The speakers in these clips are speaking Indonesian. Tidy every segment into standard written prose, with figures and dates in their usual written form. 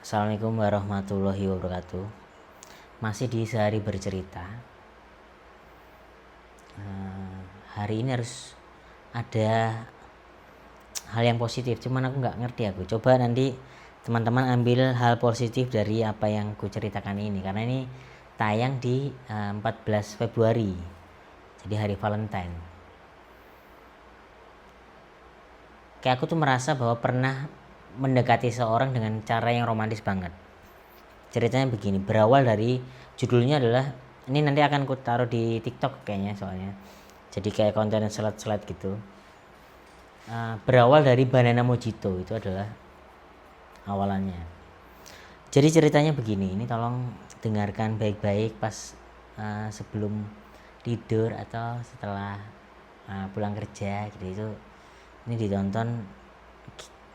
Assalamualaikum warahmatullahi wabarakatuh. Masih di sehari bercerita. Hari ini harus ada hal yang positif. Cuman aku nggak ngerti aku. Coba nanti teman-teman ambil hal positif dari apa yang ku ceritakan ini. Karena ini tayang di 14 Februari. Jadi hari Valentine. Kayak aku tuh merasa bahwa pernah mendekati seorang dengan cara yang romantis banget. Ceritanya begini, berawal dari judulnya adalah, ini nanti akan ku taruh di TikTok kayaknya soalnya. Jadi kayak konten slide-slide gitu. Berawal dari Banana Mojito, itu adalah awalannya. Jadi ceritanya begini, ini tolong dengarkan baik-baik pas sebelum tidur atau setelah pulang kerja gitu. Itu ini ditonton,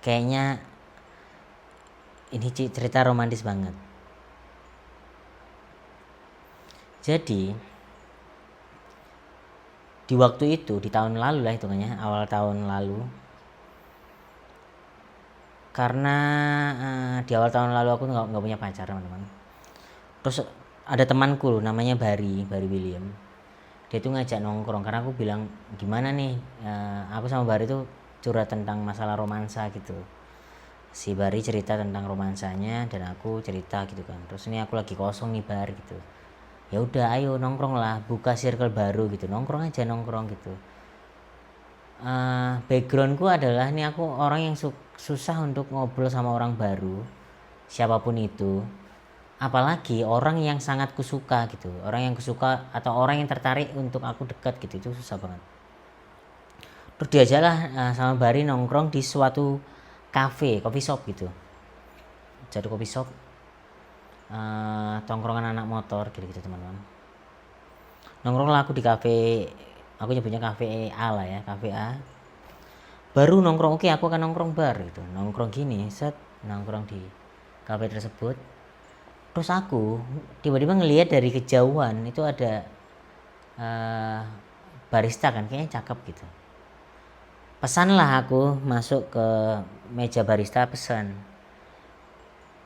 kayaknya ini cerita romantis banget. Jadi di waktu itu, di tahun lalu lah hitungannya, awal tahun lalu, karena di awal tahun lalu aku nggak punya pacar, teman-teman. Terus ada temanku namanya Bari William. Dia tuh ngajak nongkrong karena aku bilang gimana nih, aku sama Bari tuh curhat tentang masalah romansa gitu. Si Bari cerita tentang romansanya dan aku cerita gitu kan. Terus ini aku lagi kosong nih Bar gitu. Ya udah ayo nongkrong lah, buka circle baru gitu, nongkrong aja nongkrong gitu. Backgroundku adalah ini aku orang yang susah untuk ngobrol sama orang baru, siapapun itu, apalagi orang yang sangat kusuka gitu, orang yang kusuka atau orang yang tertarik untuk aku dekat gitu, itu susah banget. Terus diajalah sama Bari nongkrong di suatu cafe, coffee shop gitu, jadi coffee shop, tongkrongan anak motor gitu-gitu teman-teman. Nongkrong lah aku di cafe, aku nyebutnya cafe A lah ya, cafe A. Baru nongkrong, oke aku akan nongkrong bar gitu, nongkrong gini, nongkrong di cafe tersebut. Terus aku tiba-tiba ngelihat dari kejauhan itu ada barista kan, kayaknya cakep gitu. Pesan lah aku masuk ke meja barista, pesan.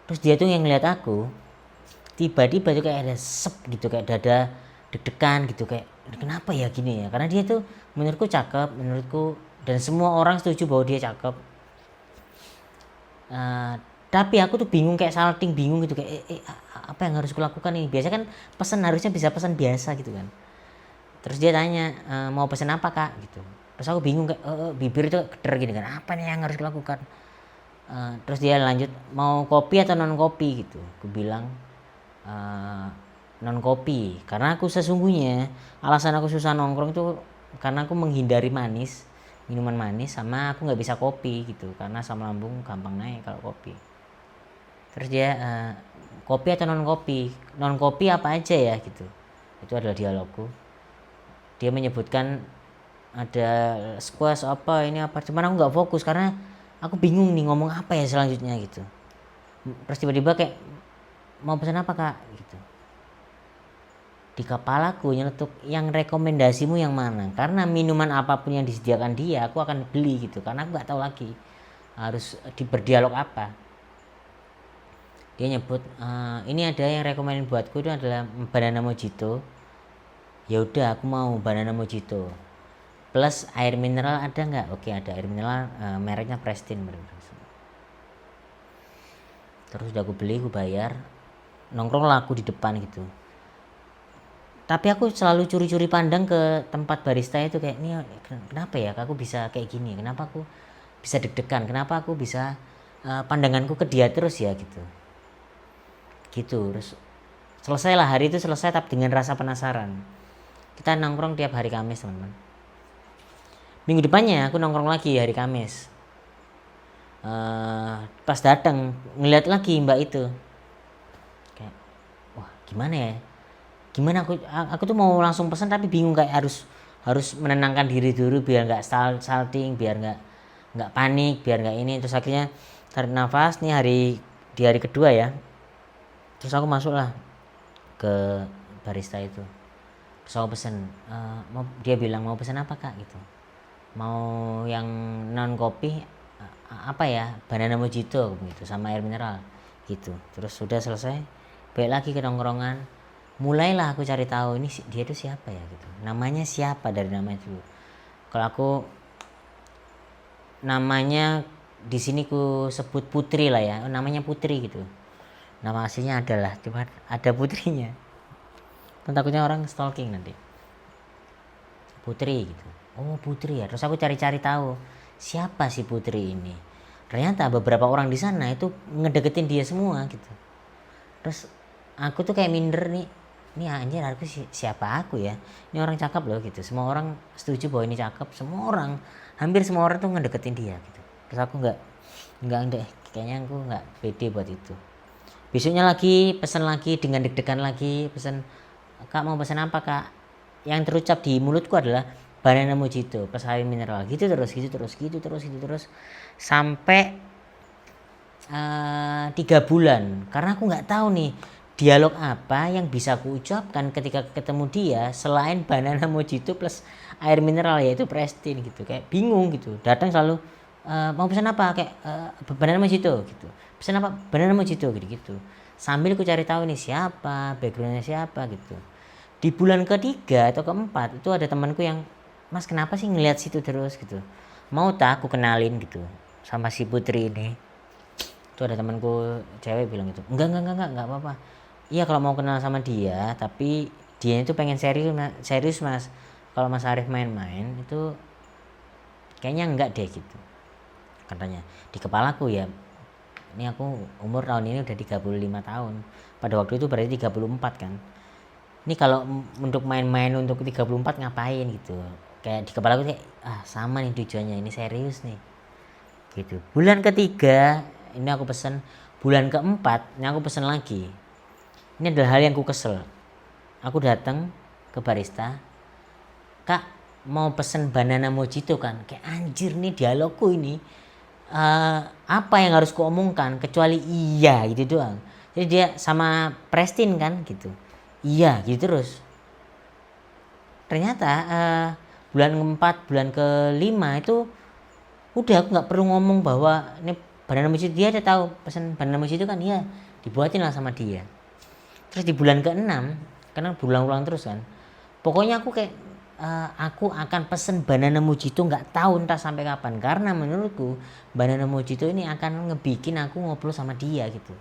Terus dia tuh yang ngeliat aku, tiba-tiba tuh kayak ada sep gitu, kayak dada deg-degan gitu, kayak kenapa ya gini ya, karena dia tuh menurutku cakep, menurutku, dan semua orang setuju bahwa dia cakep. Tapi aku tuh bingung, kayak salting bingung gitu, kayak apa yang harus kulakukan ini. Biasa kan pesan harusnya bisa pesan biasa gitu kan. Terus dia tanya, mau pesan apa kak gitu. Terus aku bingung, kayak bibir tuh keder gini kan, apa nih yang harus kulakukan. Terus dia lanjut, mau kopi atau non kopi gitu. Aku bilang non kopi, karena aku sesungguhnya alasan aku susah nongkrong itu karena aku menghindari manis, minuman manis, sama aku nggak bisa kopi gitu karena asam lambung gampang naik kalau kopi. Terus dia kopi atau non kopi apa aja ya gitu. Itu adalah dialogku. Dia menyebutkan ada squash apa ini apa, cuman aku nggak fokus karena aku bingung nih ngomong apa ya selanjutnya gitu. Terus tiba-tiba kayak, mau pesan apa kak gitu. Di kepalaku nyeletuk, yang rekomendasimu yang mana, karena minuman apapun yang disediakan dia aku akan beli gitu, karena aku nggak tahu lagi harus berdialog apa. Dia nyebut, ini ada yang rekomendasi buatku itu adalah banana mojito. Ya udah aku mau banana mojito plus air mineral, ada nggak? Oke ada air mineral, mereknya Prestin. Terus udah aku beli, aku bayar, nongkrong lah aku di depan gitu. Tapi aku selalu curi-curi pandang ke tempat barista itu, kayak ini kenapa ya aku bisa kayak gini, kenapa aku bisa deg-degan, kenapa aku bisa pandanganku ke dia terus ya gitu. Terus selesai lah hari itu, selesai tapi dengan rasa penasaran. Kita nongkrong tiap hari Kamis teman-teman. Minggu depannya aku nongkrong lagi hari Kamis. Pas datang ngeliat lagi mbak itu, kayak wah gimana aku tuh mau langsung pesan tapi bingung, kayak harus menenangkan diri dulu biar nggak salting, biar nggak panik, biar nggak ini. Terus akhirnya tarik nafas nih, di hari kedua ya. Terus aku masuk lah ke barista itu. Terus aku pesen, dia bilang mau pesan apa kak gitu, mau yang non kopi apa ya, banana mojito gitu sama air mineral. gitu. Terus sudah selesai, balik lagi ke nongkrongan, mulailah aku cari tahu ini dia itu siapa ya gitu, namanya siapa dari namanya dulu. Kalau aku namanya di sini ku sebut Putri lah ya, namanya Putri gitu, nama aslinya adalah, cuma ada Putrinya, kan takutnya orang stalking nanti. Putri gitu, oh Putri ya. Terus aku cari-cari tahu siapa si Putri ini. Ternyata beberapa orang di sana itu ngedeketin dia semua gitu. Terus aku tuh kayak minder nih, ini anjir aku siapa aku ya, ini orang cakep loh gitu, semua orang setuju bahwa ini cakep, semua orang, hampir semua orang tuh ngedeketin dia gitu. Terus aku nggak deh, kayaknya aku nggak pede buat itu. Besoknya lagi pesan lagi dengan deg-degan lagi, pesan, kak mau pesan apa kak, yang terucap di mulutku adalah banana mojito plus air mineral, gitu terus sampai 3 bulan, karena aku nggak tahu nih dialog apa yang bisa aku ucapkan ketika ketemu dia selain banana mojito plus air mineral yaitu Prestin gitu. Kayak bingung gitu, datang selalu mau pesan apa, kayak banana mojito gitu, pesan apa banana mojito gitu sambil aku cari tahu nih siapa, backgroundnya siapa gitu. Di bulan ketiga atau keempat itu ada temanku yang, mas kenapa sih ngeliat situ terus gitu, mau tak aku kenalin gitu sama si Putri ini. Itu ada temanku cewek bilang gitu, enggak apa-apa, iya kalau mau kenal sama dia, tapi dia itu pengen serius mas, kalau Mas Arif main-main itu kayaknya enggak deh gitu katanya. Di kepalaku ya, ini aku umur tahun ini udah 35 tahun, pada waktu itu berarti 34 kan. Ini kalau untuk main-main untuk 34 ngapain gitu, kayak di kepala aku kayak sama nih tujuannya, ini serius nih gitu. Bulan ketiga ini aku pesen, bulan keempat ini aku pesen lagi. Ini adalah hal yang ku kesel. Aku datang ke barista, kak mau pesen banana mojito kan, kayak anjir nih dialogku ini apa yang harus kuomongkan kecuali iya gitu doang. Jadi dia sama Prestin kan gitu, iya gitu terus. Ternyata bulan keempat, bulan kelima itu udah aku nggak perlu ngomong bahwa ini banana mojito, dia udah tahu pesan banana mojito kan, iya dibuatin lah sama dia. Terus di bulan ke-6, karena berulang-ulang terus kan, pokoknya aku kayak aku akan pesen banana mojito nggak tahu entah sampai kapan, karena menurutku banana mojito ini akan ngebikin aku ngobrol sama dia gitu.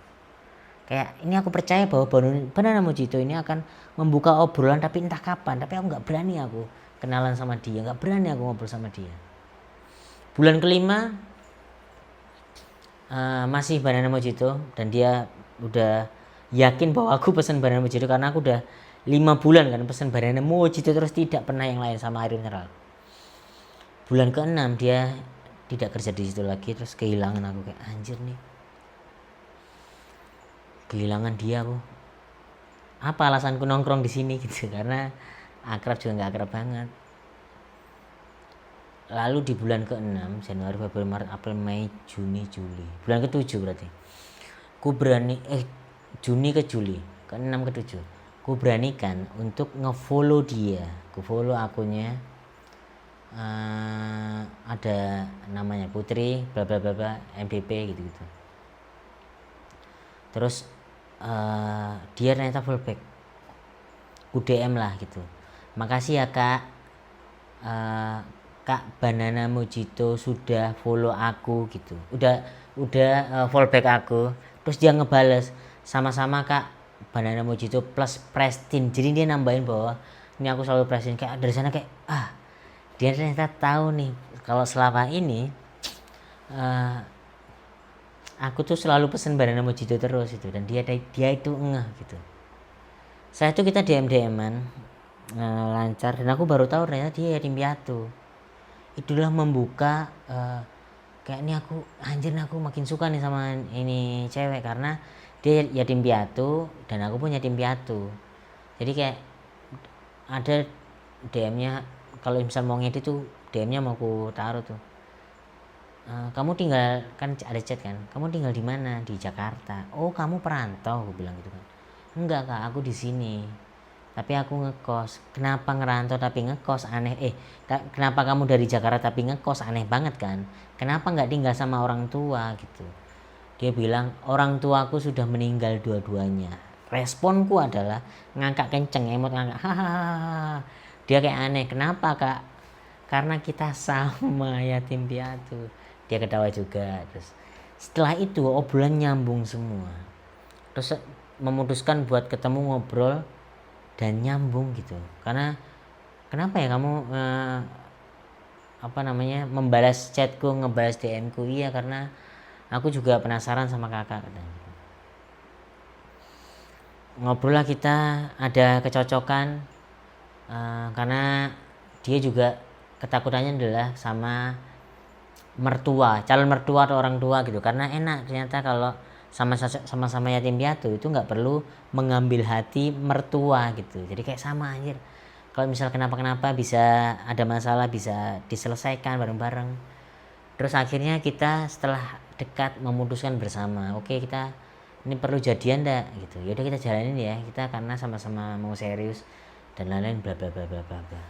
Kayak ini aku percaya bahwa banana mojito ini akan membuka obrolan, tapi entah kapan, tapi aku nggak berani aku kenalan sama dia, nggak berani aku ngobrol sama dia. Bulan kelima masih banana mojito, dan dia udah yakin bahwa aku pesen banana mojito karena aku udah 5 bulan kan pesen banana mojito terus, tidak pernah yang lain sama air mineral. Bulan ke-6 dia tidak kerja di situ lagi, terus kehilangan aku, kayak anjir nih, kehilangan dia aku. Apa alasanku nongkrong di sini gitu, karena akrab juga nggak akrab banget. Lalu di bulan ke-6, Januari, Februari, Maret, April, Mei, Juni, Juli, bulan ke-7 berarti ku berani Juni ke Juli, ke-6 ke 7 ku beranikan untuk ngefollow dia. Ku follow akunnya, ada namanya Putri bla bla bla bla MDP gitu. Terus dia ternyata fullback, ku DM lah gitu, makasih ya kak, kak banana mojito sudah follow aku gitu, udah fallback aku. Terus dia ngebales, sama-sama kak banana mojito plus Prestin. Jadi dia nambahin bahwa ini aku selalu Prestin. Kayak dari sana kayak dia ternyata tahu nih kalau selama ini aku tuh selalu pesen banana mojito terus itu, dan dia itu ngeh gitu. Saya tuh kita DM-an lancar, dan aku baru tahu ternyata dia yatim piatu. Itulah membuka kayak ini aku anjir, aku makin suka nih sama ini cewek karena dia yatim piatu dan aku pun yatim piatu. Jadi kayak ada DM-nya, kalau misal mau ngedit tuh DM-nya mau aku taruh tuh, kamu tinggal, kan ada chat kan, kamu tinggal di mana, di Jakarta, oh kamu perantau, aku bilang gitu kan. Enggak kak, aku di sini tapi aku ngekos. Kenapa ngerantau tapi ngekos, aneh. Kenapa kamu dari Jakarta tapi ngekos, aneh banget kan. Kenapa nggak tinggal sama orang tua gitu. Dia bilang orang tuaku sudah meninggal dua-duanya. Responku adalah ngangkat kenceng, emot ngangkat, hahaha. Dia kayak aneh, kenapa kak? Karena kita sama yatim piatu. Dia ketawa juga. Terus setelah itu obrolan nyambung semua. Terus memutuskan buat ketemu ngobrol dan nyambung gitu. Karena kenapa ya kamu membalas chatku, ngebalas DM ku? Iya, karena aku juga penasaran sama kakak katanya. Ngobrol lah kita, ada kecocokan karena dia juga ketakutannya adalah sama mertua, calon mertua atau orang tua gitu, karena enak ternyata kalau sama-sama yatim piatu itu nggak perlu mengambil hati mertua gitu. Jadi kayak sama anjir, kalau misal kenapa-kenapa bisa ada masalah bisa diselesaikan bareng-bareng. Terus akhirnya kita setelah dekat memutuskan bersama, oke kita ini perlu jadian ndak gitu. Yaudah kita jalanin ya, kita karena sama-sama mau serius dan lain-lain bla bla bla bla bla bla.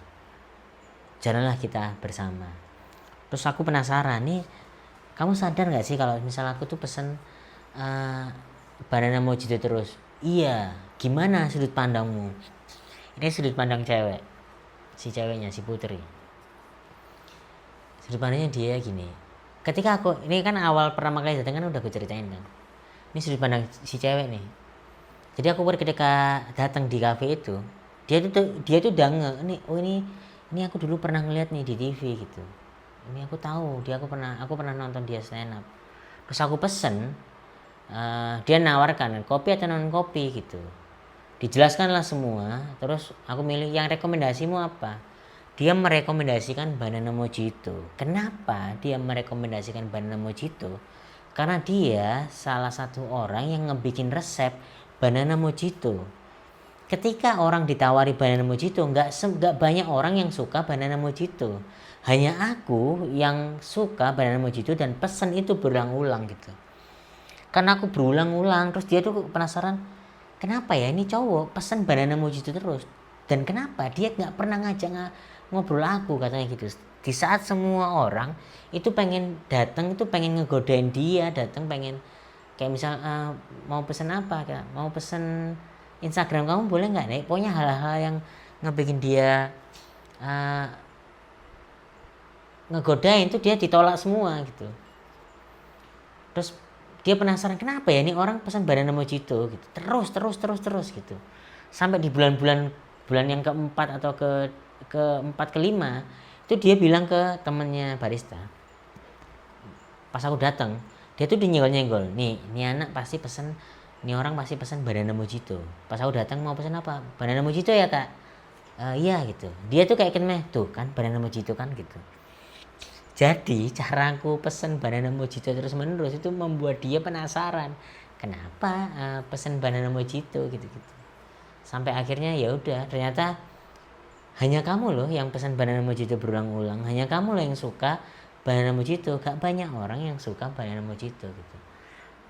Jalanlah kita bersama. Terus aku penasaran nih, kamu sadar nggak sih kalau misal aku tuh pesen banana mojito terus? Iya, gimana sudut pandangmu? Ini sudut pandang cewek, si ceweknya, si Putri. Sudut pandangnya dia gini, ketika aku, ini kan awal pertama kali datang kan udah aku ceritain kan, ini sudut pandang si cewek nih. Jadi aku ketika datang di cafe itu, dia tuh udah nih, oh ini aku dulu pernah ngeliat nih di TV gitu. Ini aku tahu, aku pernah nonton dia stand up. Terus aku pesen, dia nawarkan kopi atau non kopi gitu. Dijelaskanlah semua. Terus aku milih, yang rekomendasimu apa? Dia merekomendasikan banana mojito. Kenapa dia merekomendasikan banana mojito? Karena dia salah satu orang yang ngebikin resep banana mojito. Ketika orang ditawari banana mojito, nggak banyak orang yang suka banana mojito. Hanya aku yang suka banana mojito dan pesan itu berulang-ulang gitu. Karena aku berulang-ulang, terus dia tuh penasaran, kenapa ya ini cowok pesan banana mojito terus, dan kenapa dia nggak pernah ngajak ngobrol aku, katanya gitu. Di saat semua orang itu pengen datang, itu pengen ngegodain dia datang, pengen kayak misal mau pesen apa, kayak mau pesen Instagram kamu boleh nggak nih, pokoknya hal-hal yang ngebikin dia ngegodain itu dia ditolak semua gitu. Terus dia penasaran kenapa ya ini orang pesan banana mojito gitu, terus gitu, sampai di bulan yang keempat atau keempat kelima itu dia bilang ke temennya barista, pas aku datang dia tuh nyenggol nih, ini anak pasti pesen, ini orang pasti pesen banana mojito. Pas aku datang mau pesen apa, banana mojito ya kak? Iya gitu. Dia tuh kayak kenmeh tuh kan banana mojito kan gitu. Jadi caraku pesen banana mojito terus menerus itu membuat dia penasaran kenapa pesen banana mojito gitu. Sampai akhirnya ya udah, ternyata hanya kamu loh yang pesan banana mojito berulang-ulang, hanya kamu loh yang suka banana mojito, gak banyak orang yang suka banana mojito gitu.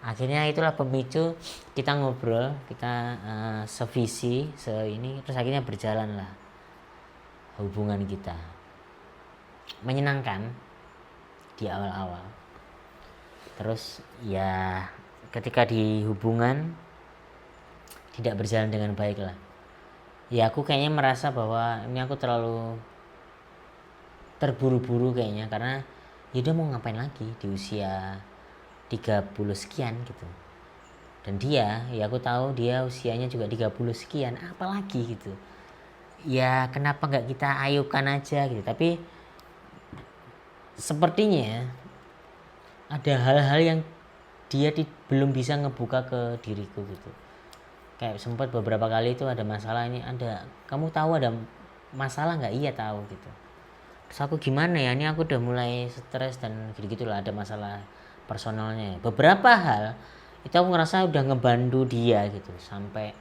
Akhirnya itulah pemicu kita ngobrol, kita sevisi, ini, terus akhirnya berjalan lah hubungan kita. Menyenangkan di awal-awal. Terus ya ketika di hubungan tidak berjalan dengan baik lah. Ya aku kayaknya merasa bahwa ini aku terlalu terburu-buru kayaknya, karena ya dia mau ngapain lagi di usia 30 sekian gitu. Dan dia, ya aku tahu dia usianya juga 30 sekian, apalagi gitu. Ya kenapa nggak kita ayukan aja gitu. Tapi sepertinya ada hal-hal yang dia belum bisa ngebuka ke diriku gitu. Kayak sempat beberapa kali itu ada masalah, ini ada, kamu tahu ada masalah nggak? Iya tahu gitu. Terus aku gimana ya, ini aku udah mulai stres dan gitu-gitulah, ada masalah personalnya. Beberapa hal itu aku ngerasa udah ngebantu dia gitu, sampai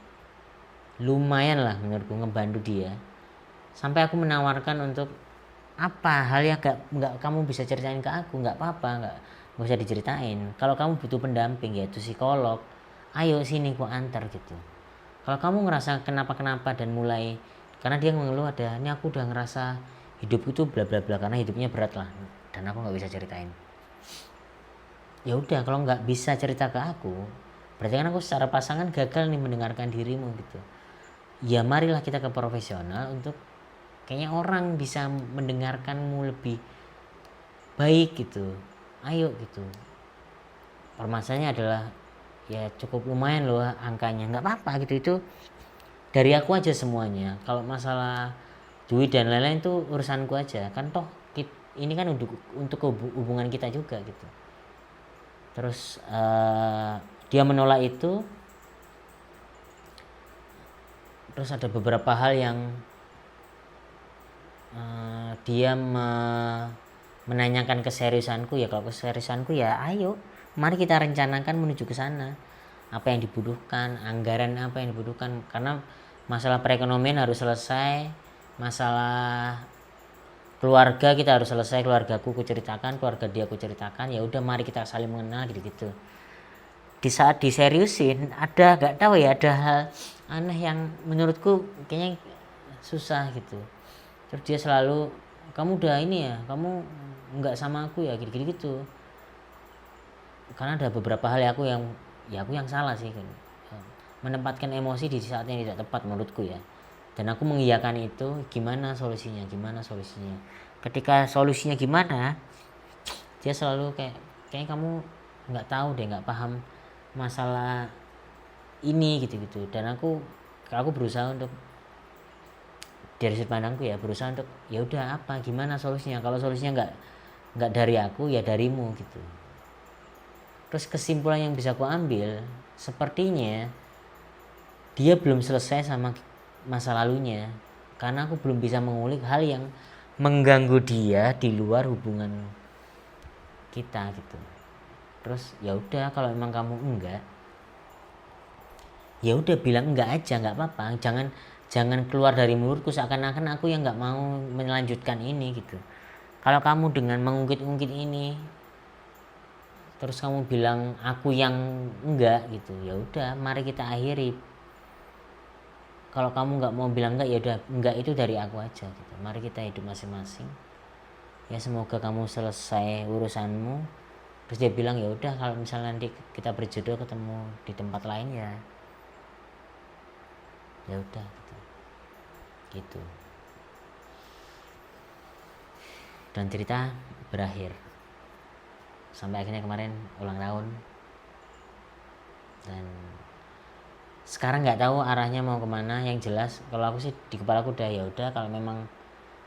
lumayan lah menurutku ngebantu dia, sampai aku menawarkan untuk apa hal yang nggak kamu bisa ceritain ke aku, nggak apa-apa, nggak usah diceritain. Kalau kamu butuh pendamping yaitu psikolog, ayo sini ku antar gitu. Kalau kamu ngerasa kenapa-kenapa dan mulai, karena dia mengeluh ada, ini aku udah ngerasa hidup itu bla bla bla, karena hidupnya berat lah dan aku nggak bisa ceritain. ya udah kalau nggak bisa cerita ke aku, berarti kan aku secara pasangan gagal nih mendengarkan dirimu gitu. Ya marilah kita ke profesional untuk kayaknya orang bisa mendengarkanmu lebih baik gitu. Ayo gitu. Permasalahannya adalah ya cukup lumayan loh angkanya, nggak apa-apa gitu, itu dari aku aja semuanya. Kalau masalah duit dan lain-lain itu urusanku aja kan, toh ini kan untuk hubungan kita juga gitu. Terus dia menolak itu. Terus ada beberapa hal yang dia menanyakan keseriusanku. Ya kalau keseriusanku ya ayo mari kita rencanakan menuju ke sana, apa yang dibutuhkan, anggaran apa yang dibutuhkan, karena masalah perekonomian harus selesai, masalah keluarga kita harus selesai, keluargaku ku ceritakan, keluarga dia ku ceritakan, ya udah mari kita saling mengenal gitu-gitu. Di saat diseriusin ada gak tahu ya, ada hal aneh yang menurutku kayaknya susah gitu. Terus dia selalu, kamu udah ini ya, kamu nggak sama aku ya, gitu-gitu. Karena ada beberapa hal aku yang salah sih kan, menempatkan emosi di saat yang tidak tepat menurutku ya. Dan aku mengiyakan itu. Gimana solusinya, ketika solusinya gimana, dia selalu kayak kamu nggak tahu deh, nggak paham masalah ini gitu-gitu. Dan aku berusaha untuk, dari sudut pandangku ya, berusaha untuk ya udah apa gimana solusinya, kalau solusinya nggak dari aku ya darimu gitu. Terus kesimpulan yang bisa aku ambil, sepertinya dia belum selesai sama masa lalunya, karena aku belum bisa mengulik hal yang mengganggu dia di luar hubungan kita gitu. Terus ya udah kalau memang kamu enggak, ya udah bilang enggak aja, nggak apa-apa. Jangan keluar dari mulutku seakan-akan aku yang nggak mau melanjutkan ini gitu. Kalau kamu dengan mengungkit-ungkit ini terus kamu bilang aku yang enggak gitu, ya udah mari kita akhiri. Kalau kamu nggak mau bilang enggak, ya udah enggak itu dari aku aja gitu. Mari kita hidup masing-masing. Ya semoga kamu selesai urusanmu. Terus dia bilang ya udah kalau misalnya nanti kita berjodoh ketemu di tempat lain ya udah gitu. Dan cerita berakhir sampai akhirnya kemarin ulang tahun. Dan sekarang nggak tahu arahnya mau kemana. Yang jelas kalau aku sih di kepala aku udah ya udah, kalau memang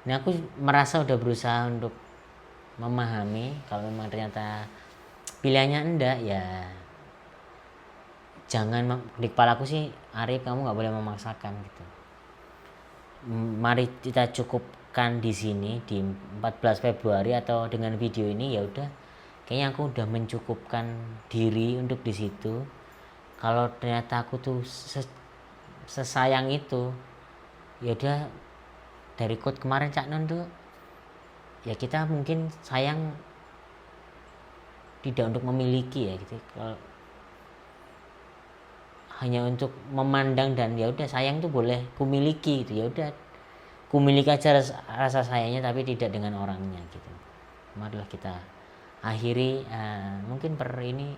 ini aku merasa udah berusaha untuk memahami, kalau memang ternyata pilihannya enggak ya jangan. Di kepala aku sih Arif, kamu nggak boleh memaksakan gitu. Mari kita cukupkan di sini di 14 Februari atau dengan video ini. Ya udah kayaknya aku udah mencukupkan diri untuk di situ. Kalau ternyata aku tuh sesayang itu, ya udah, dari quote kemarin Cak Non tuh, ya kita mungkin sayang tidak untuk memiliki ya gitu. Kalau hanya untuk memandang dan ya udah sayang tuh boleh kumiliki gitu, ya udah kumiliki aja rasa sayangnya, tapi tidak dengan orangnya gitu. Marilah kita akhiri. Mungkin per ini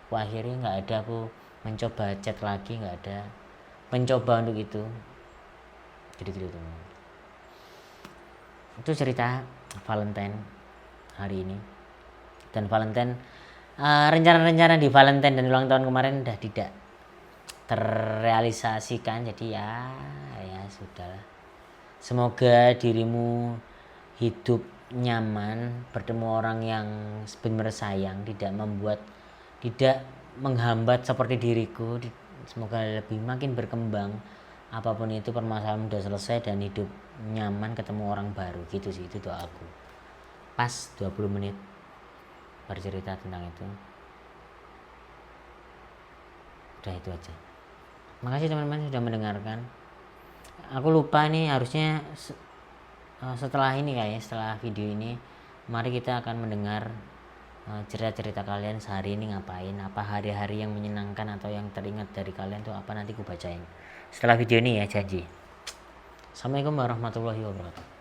aku akhiri, nggak ada aku mencoba chat lagi, nggak ada mencoba untuk itu gitu teman. Itu cerita Valentine hari ini. Dan Valentine, rencana-rencana di Valentine dan ulang tahun kemarin udah tidak terrealisasikan, jadi ya sudahlah. Semoga dirimu hidup nyaman, bertemu orang yang benar sayang, tidak menghambat seperti diriku. Semoga lebih makin berkembang, apapun itu permasalahan udah selesai dan hidup nyaman, ketemu orang baru gitu sih, itu doa aku. Pas 20 menit bercerita tentang itu, udah itu aja. Makasih teman-teman sudah mendengarkan. Aku lupa nih, harusnya setelah ini kayaknya, setelah video ini mari kita akan mendengar cerita-cerita kalian sehari ini ngapain, apa hari-hari yang menyenangkan atau yang teringat dari kalian tuh apa, nanti aku bacain setelah video ini ya, janji. Assalamualaikum warahmatullahi wabarakatuh.